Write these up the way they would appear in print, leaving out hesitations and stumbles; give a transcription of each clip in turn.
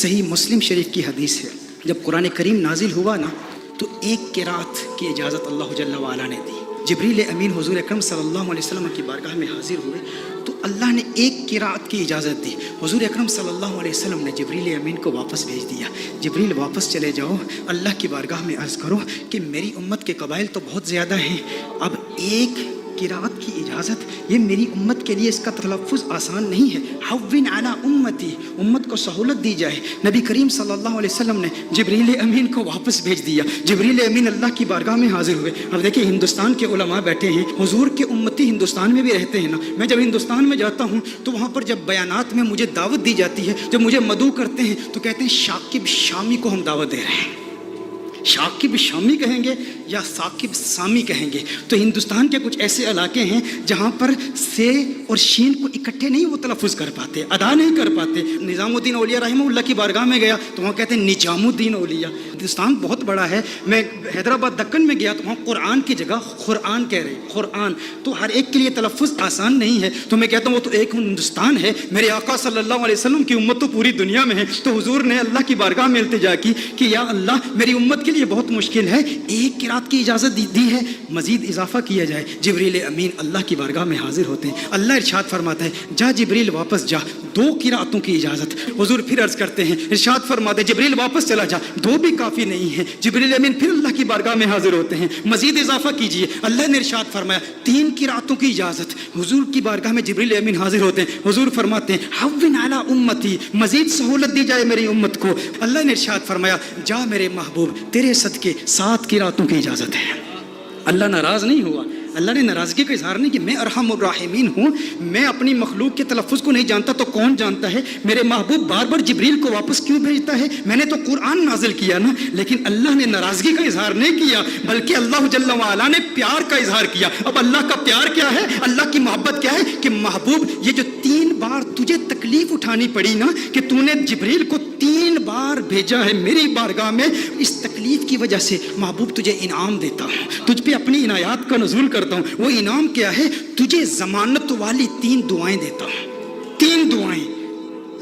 صحیح مسلم شریف کی حدیث ہے، جب قرآن کریم نازل ہوا نا تو ایک قرات کی اجازت اللہ جل وعلا نے دی۔ جبریل امین حضور اکرم صلی اللہ علیہ وسلم کی بارگاہ میں حاضر ہوئے تو اللہ نے ایک قرات کی اجازت دی۔ حضور اکرم صلی اللہ علیہ وسلم نے جبریل امین کو واپس بھیج دیا، جبریل واپس چلے جاؤ، اللہ کی بارگاہ میں عرض کرو کہ میری امت کے قبائل تو بہت زیادہ ہیں، اب ایک قرات کی اجازت، یہ میری امت کے لیے اس کا تلفظ آسان نہیں ہے، حوّن علی امتی، امت کو سہولت دی جائے۔ نبی کریم صلی اللہ علیہ وسلم نے جبریل امین کو واپس بھیج دیا، جبریل امین اللہ کی بارگاہ میں حاضر ہوئے۔ اب دیکھیں ہندوستان کے علماء بیٹھے ہیں، حضور کے امتی ہندوستان میں بھی رہتے ہیں نا، میں جب ہندوستان میں جاتا ہوں تو وہاں پر جب بیانات میں مجھے دعوت دی جاتی ہے، جب مجھے مدعو کرتے ہیں تو کہتے ہیں شاکب شامی کو ہم دعوت دے رہے ہیں۔ شاکب شامی کہیں گے یا ثاقب سامی کہیں گے؟ تو ہندوستان کے کچھ ایسے علاقے ہیں جہاں پر سے اور شین کو اکٹھے نہیں وہ تلفظ کر پاتے، ادا نہیں کر پاتے۔ نظام الدین اولیاء رحمہ اللہ کی بارگاہ میں گیا تو وہاں کہتے ہیں نجام الدین اولیاء۔ ہندوستان بہت بڑا ہے، میں حیدرآباد دکن میں گیا تو وہاں قرآن کی جگہ قرآن کہہ رہے ہیں، قرآن، تو ہر ایک کے لیے تلفظ آسان نہیں ہے۔ تو میں کہتا ہوں وہ تو ایک ہندوستان ہے، میرے آقا صلی اللہ علیہ وسلم کی امت تو پوری دنیا میں ہے۔ تو حضور نے اللہ کی بارگاہ میں التجا کی کہ یا اللہ میری امت کے لیے بہت مشکل ہے، ایک قرات کی اجازت دی ہے، مزید اضافہ کیا جائے۔ جبریل امین اللہ کی بارگاہ میں حاضر ہوتے ہیں، اللہ ارشاد فرماتا ہے جا جبریل واپس جا، 2 قراتوں کی اجازت۔ حضور پھر عرض کرتے ہیں، ارشاد فرماتے ہیں جبریل واپس چلا جا، 2 بھی کافی نہیں ہے۔ جبریل امین پھر اللہ کی بارگاہ میں حاضر ہوتے ہیں، مزید اضافہ کیجئے۔ اللہ نے ارشاد فرمایا 3 قراتوں کی اجازت۔ حضور کی بارگاہ میں جبریل امین حاضر ہوتے ہیں، حضور فرماتے ہیں حوّن علی امتی، مزید سہولت دی جائے میری امت کو۔ اللہ نے ارشاد فرمایا جا میرے محبوب تیرے صدقے 7 قراتوں کی اجازت ہے۔ اللہ ناراض نہیں ہوا، اللہ نے ناراضگی کا اظہار نہیں کہ میں ارحم الراحمین ہوں، میں اپنی مخلوق کے تلفظ کو نہیں جانتا تو کون جانتا ہے؟ میرے محبوب بار بار جبریل کو واپس کیوں بھیجتا ہے؟ میں نے تو قرآن نازل کیا نا، لیکن اللہ نے ناراضگی کا اظہار نہیں کیا، بلکہ اللہ جل وعلا نے پیار کا اظہار کیا۔ اب اللہ کا پیار کیا ہے، اللہ کی محبت کیا ہے کہ محبوب یہ جو 3 بار تجھے تکلیف اٹھانی پڑی نا کہ تو نے جبریل کو 3 بار بھیجا ہے میری بارگاہ میں، اس تکلیف کی وجہ سے محبوب تجھے انعام دیتا ہوں، تجھ پہ اپنی عنایات کا نزول کرتا ہوں۔ وہ انعام کیا ہے؟ تجھے ضمانت والی 3 دعائیں دیتا ہوں، 3 دعائیں۔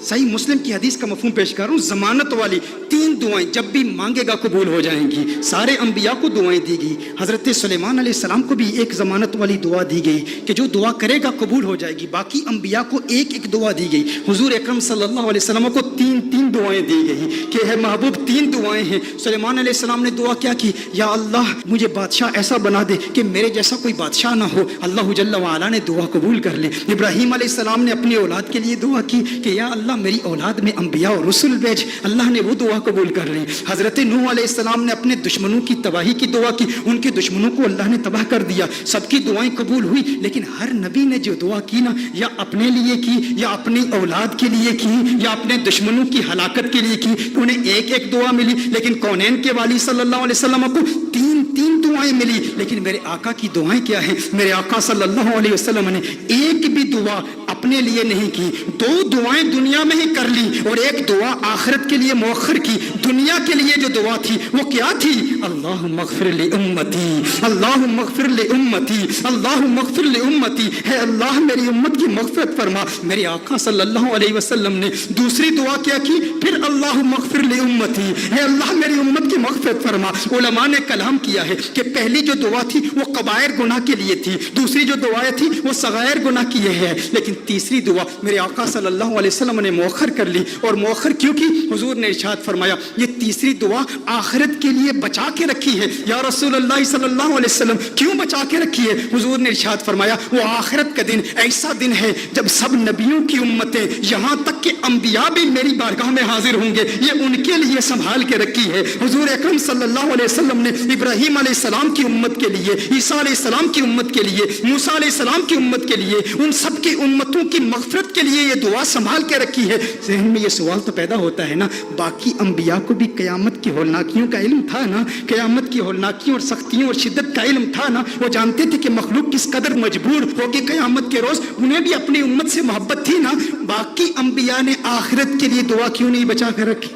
صحیح مسلم کی حدیث کا مفہوم پیش کر رہا ہوں، ضمانت والی 3 دعائیں، جب بھی مانگے گا قبول ہو جائیں گی۔ سارے انبیاء کو دعائیں دی گئی، حضرت سلیمان علیہ السلام کو بھی ایک ضمانت والی دعا دی گئی کہ جو دعا کرے گا قبول ہو جائے گی۔ باقی انبیاء کو ایک ایک دعا دی گئی، حضور اکرم صلی اللہ علیہ وسلم کو 3 دعائیں دی گئی کہ ہے محبوب 3 دعائیں ہیں۔ سلیمان علیہ السلام نے دعا کیا کی؟ یا اللہ مجھے بادشاہ ایسا بنا دے کہ میرے جیسا کوئی بادشاہ نہ ہو۔ اللہ جل وعلا نے دعا قبول کر لی۔ ابراہیم علیہ السلام نے اپنی اولاد کے لیے دعا کی کہ یا اللہ میری اولاد میں انبیاء اور رسول بھیج، اللہ نے وہ دعا قبول کر لی۔ حضرت نوح علیہ السلام نے اپنے دشمنوں کی تباہی کی دعا کی، ان کے دشمنوں کو اللہ نے تباہ کر دیا، سب کی دعائیں قبول ہوئی۔ لیکن ہر نبی نے جو دعا کی نا، یا اپنے لیے کی یا اپنی اولاد کے لیے کی یا اپنے دشمنوں کی ہلاکت کے لیے کی، انہیں ایک ایک دعا ملی۔ لیکن کونین کے والی صلی اللہ علیہ وسلم کو 3 دعائیں ملی۔ لیکن میرے آقا کی دعائیں کیا ہیں؟ میرے آقا صلی اللہ علیہ وسلم نے ایک بھی دعا اپنے لیے نہیں کی، 2 دعائیں دنیا میں ہی کر لی اور ایک دعا آخرت کے لیے مؤخر کی۔ دنیا کے لیے جو دعا تھی وہ کیا تھی؟ اللہم اغفر لامتی، اللہم اغفر لامتی، اللہم اغفر لامتی، ہے اللہ میری امت کی مغفرت فرما۔ میرے آقا صلی اللہ علیہ وسلم نے دوسری دعا کیا کی؟ پھر اللہم اغفر لامتی، ہے اللہ میری امت کی مغفرت فرما۔ علماء نے کلام کیا ہے کہ پہلی جو دعا تھی وہ کبائر گناہ کے لیے تھی، دوسری جو دعائیں تھی وہ صغائر گناہ کی ہے، لیکن تیسری دعا میرے آقا صلی اللہ علیہ وسلم نے مؤخر کر لی۔ اور مؤخر کیوں کی؟ حضور نے ارشاد فرمایا یہ تیسری دعا آخرت کے لیے بچا کے رکھی ہے۔ یا رسول اللہ صلی اللہ علیہ وسلم کیوں بچا کے رکھی ہے؟ حضور نے ارشاد فرمایا وہ آخرت کا دن ایسا دن ہے جب سب نبیوں کی امتیں یہاں تک کہ انبیاء بھی میری بارگاہ میں حاضر ہوں گے، یہ ان کے لیے سنبھال کے رکھی ہے۔ حضور اکرم صلی اللہ علیہ وسلم نے ابراہیم علیہ السلام کی امت کے لیے، عیسیٰ علیہ السلام کی امت کے لیے، موسیٰ علیہ السلام کی امت کے لیے، ان سب کی امتوں کی مغفرت کے لیے یہ دعا سنبھال کے رکھی ہے۔ ذہن میں یہ سوال تو پیدا ہوتا ہے نا، باقی انبیاء کو بھی قیامت کی ہولناکیوں کا علم تھا نا، قیامت کی ہولناکیوں اور سختیوں اور شدت کا علم تھا نا، وہ جانتے تھے کہ مخلوق کس قدر مجبور ہوگی قیامت کے روز، انہیں بھی اپنی امت سے محبت تھی نا۔ باقی انبیاء نے آخرت کے لیے دعا کیوں نہیں بچا کر رکھی؟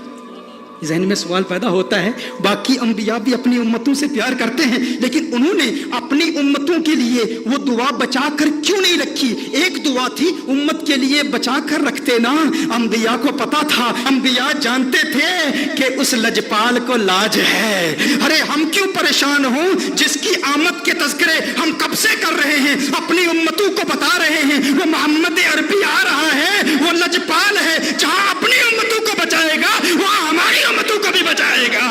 ذہن میں سوال پیدا ہوتا ہے، باقی انبیاء بھی اپنی امتوں سے پیار کرتے ہیں، لیکن انہوں نے اپنی امتوں کے لیے وہ دعا بچا کر کیوں نہیں رکھی؟ ایک دعا تھی امت کے لیے بچا کر رکھتے نا۔ انبیاء کو پتا تھا، انبیاء جانتے تھے کہ اس لجپال کو لاج ہے۔ ارے ہم کیوں پریشان ہوں جس کی آمد کے تذکرے ہم کب سے کر رہے ہیں، اپنی امتوں کو بتا رہے ہیں وہ محمد عربی آ رہا ہے، وہ لجپال ہے، جہاں اپنی امتوں کو بچائے گا وہاں ہماری امتوں کو بھی بچائے گا۔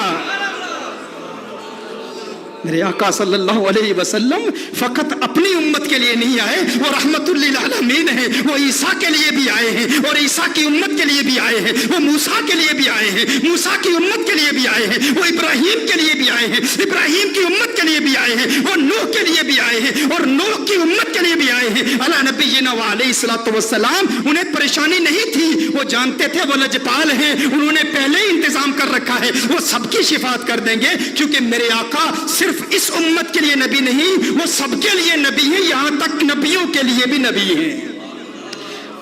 میرے آقا صلی اللہ علیہ وسلم فقط اپنی امت کے لیے نہیں آئے، وہ رحمت للعالمین ہیں، وہ عیسیٰ کے لیے بھی آئے ہیں اور عیسیٰ کی امت کے لیے بھی آئے ہیں، وہ موسیٰ کے لیے بھی آئے ہیں، موسیٰ کی امت کے لیے بھی آئے ہیں، وہ ابراہیم کے لیے بھی آئے ہیں، ابراہیم کی امت کے لیے بھی آئے ہیں، وہ نوح کے لیے بھی آئے ہیں اور نوح کی امت کے لیے بھی آئے ہیں۔ علی نبینا وعلیہ الصلوۃ والسلام، انہیں پریشانی نہیں تھی، وہ جانتے تھے وہ لجپال ہیں، انہوں نے پہلے ہی انتظام کر رکھا ہے، وہ سب کی شفاعت کر دیں گے، کیونکہ میرے آقا صرف اس امت کے لیے نبی نہیں، وہ سب کے لیے نبی ہیں، یہاں تک نبیوں کے لیے بھی نبی ہیں۔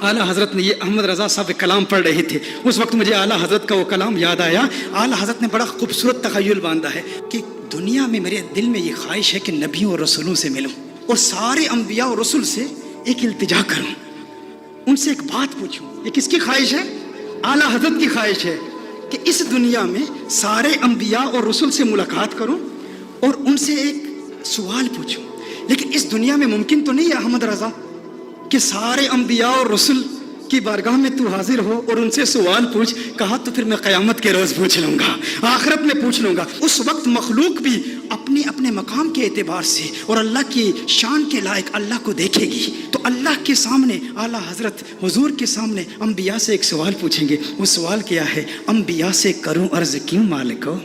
اعلیٰ حضرت نے یہ احمد رضا صاحب کلام پڑھ رہے تھے، اس وقت مجھے اعلیٰ حضرت کا وہ کلام یاد آیا۔ اعلیٰ حضرت نے بڑا خوبصورت تخیل باندھا ہے کہ دنیا میں میرے دل میں یہ خواہش ہے کہ نبیوں اور رسولوں سے ملوں اور سارے انبیاء اور رسول سے ایک التجا کروں، ان سے ایک بات پوچھوں۔ یہ کس کی خواہش ہے؟ اعلیٰ حضرت کی خواہش ہے کہ اس دنیا میں سارے انبیاء اور رسول سے ملاقات کروں اور ان سے ایک سوال پوچھوں۔ لیکن اس دنیا میں ممکن تو نہیں ہے احمد رضا کہ سارے انبیاء اور رسول کی بارگاہ میں تو حاضر ہو اور ان سے سوال پوچھ۔ کہا تو پھر میں قیامت کے روز پوچھ لوں گا، آخرت میں پوچھ لوں گا۔ اس وقت مخلوق بھی اپنے اپنے مقام کے اعتبار سے اور اللہ کی شان کے لائق اللہ کو دیکھے گی، تو اللہ کے سامنے اعلیٰ حضرت حضور کے سامنے انبیاء سے ایک سوال پوچھیں گے۔ وہ سوال کیا ہے؟ انبیاء سے کروں عرض کیوں مالکو؟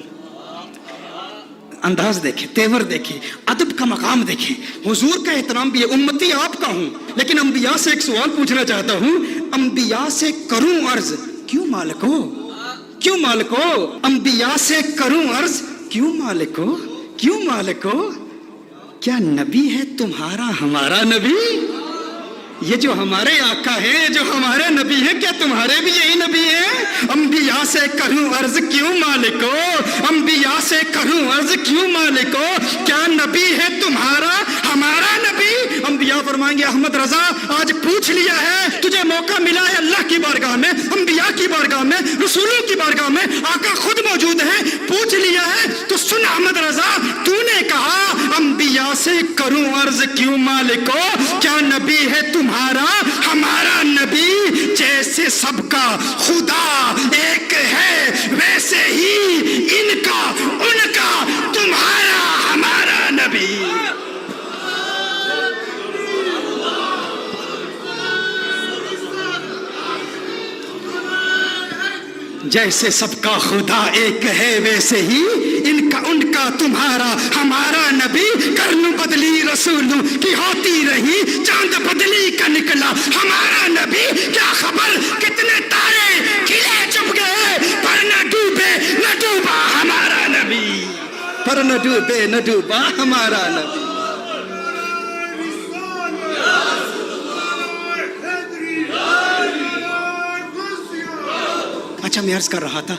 انداز دیکھیں، تیور دیکھیں، ادب کا مقام دیکھیں، حضور کا احترام بھی ہے۔ امتی آپ کا ہوں لیکن انبیاء سے ایک سوال پوچھنا چاہتا ہوں، انبیاء سے کروں عرض کیوں مالکو؟ کیوں مالکو؟ انبیاء سے کروں عرض کیوں مالکو؟ کیوں مالکو؟ کیا نبی ہے تمہارا ہمارا نبی؟ یہ جو ہمارے آقا ہیں، جو ہمارے نبی ہیں، کیا تمہارے بھی یہی نبی ہیں؟ انبیاء سے کروں عرض کیوں مالکو؟ انبیاء سے کروں عرض کیوں مالکو؟ کیا نبی ہے تمہارا ہمارا نبی؟ انبیاء فرمائیں گے احمد رضا آج پوچھ لیا ہے، تجھے موقع ملا ہے اللہ کی بارگاہ میں، انبیاء کی بارگاہ میں، رسولوں کی بارگاہ میں، آقا خود موجود ہیں، پوچھ لیا ہے تو سن احمد رضا، تو نے کہا انبیاء سے کروں عرض کیوں مالکو؟ کیا نبی ہے تمہارا ہمارا نبی؟ جیسے سب کا خدا ایک ہے ویسے ہی ان کا ان کا تمہارا ہمارا نبی۔ جیسے سب کا خدا ایک ہے ویسے ہی ان کا تمہارا ہمارا نبی۔ کرن بدلی رسولوں کی ہوتی رہی، چاند بدلی کا نکلا ہمارا نبی۔ کیا خبر کتنے تارے کھلے چھپ گئے، پر نہ ڈوبے نہ ڈوبا ہمارا نبی، پر نہ ڈوبے نہ ڈوبا ہمارا نبی۔ اچھا میں عرض کر رہا تھا